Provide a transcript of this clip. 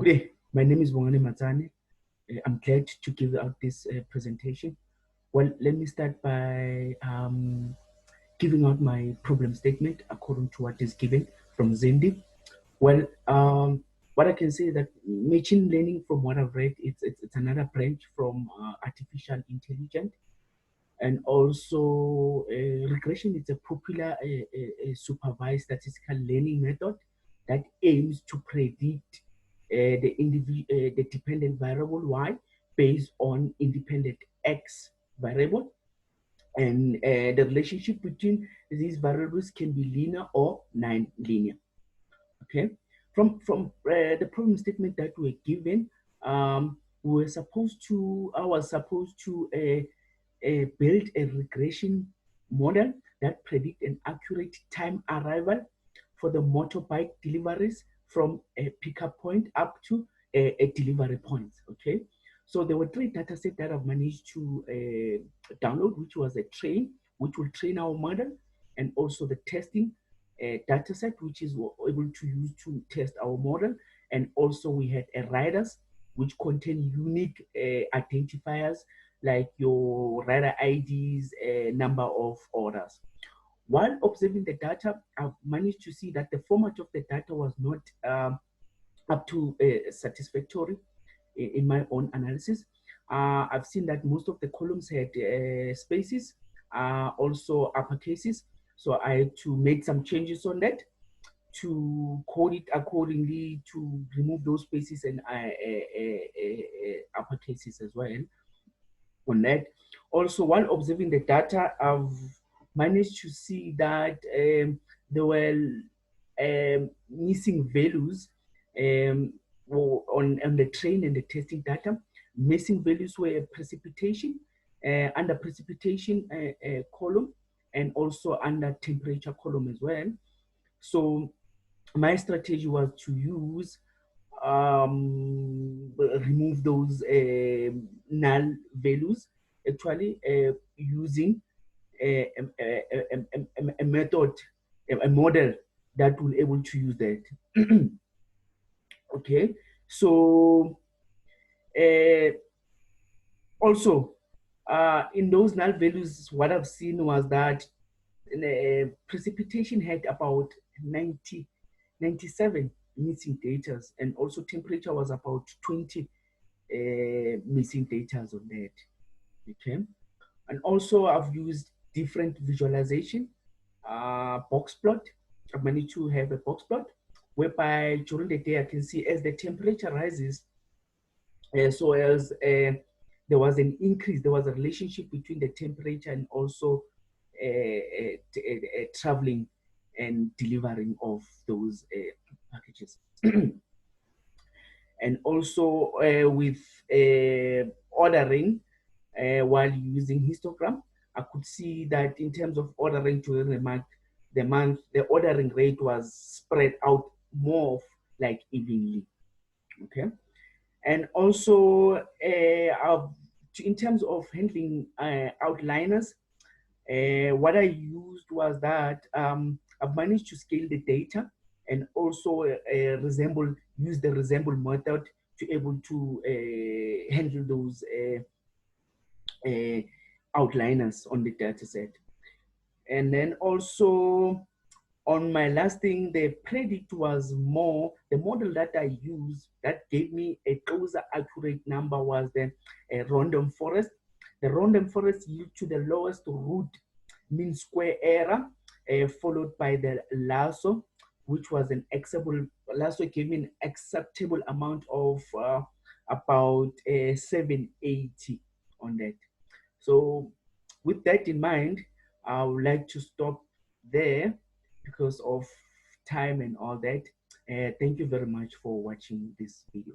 Good day. My name is Bongani Matsane. I'm glad to give out this presentation. Well, let me start by giving out my problem statement according to what is given from Zindi. Well, what I can say is that machine learning, from what I've read, it's another branch from artificial intelligence. And also, regression is a popular supervised statistical learning method that aims to predict the dependent variable y based on independent x variable, and the relationship between these variables can be linear or non-linear. Okay, from the problem statement that we're given, I was supposed to build a regression model that predict an accurate time arrival for the motorbike deliveries from a pickup point up to a delivery point. Okay, so there were three data sets that I've managed to download, which was a train, which will train our model, and also the testing data set, which is able to use to test our model. And also we had a riders, which contain unique identifiers like your rider IDs, number of orders. While observing the data, I've managed to see that the format of the data was not up to satisfactory in my own analysis. I've seen that most of the columns had spaces, also upper cases. So I had to make some changes on that to code it accordingly to remove those spaces and upper cases as well on that. Also, while observing the data, I've managed to see that there were missing values on the train and the testing data. Missing values were precipitation, under precipitation column, and also under temperature column as well. So my strategy was to use remove those null values, actually using a method, a model that will able to use that. Okay, so also in those null values, what I've seen was that precipitation had about 97 missing data, and also temperature was about 20 missing data on that. Okay, and also I've used different visualization, box plot. I've managed to have a box plot whereby during the day I can see as the temperature rises, so as there was an increase, there was a relationship between the temperature and also traveling and delivering of those packages. And also with ordering, while using histogram, I could see that in terms of ordering during the month, the ordering rate was spread out more like evenly. Okay, and also in terms of handling outliners, what I used was that I've managed to scale the data and also use the resemble method to able to handle those outliners on the data set. And then also on my last thing, the predict was more, the model that I used that gave me a closer accurate number was the random forest. The random forest yield to the lowest root mean square error, followed by the lasso, which was an acceptable, lasso gave me an acceptable amount of about 780 on that. So with that in mind, I would like to stop there because of time and all that. Thank you very much for watching this video.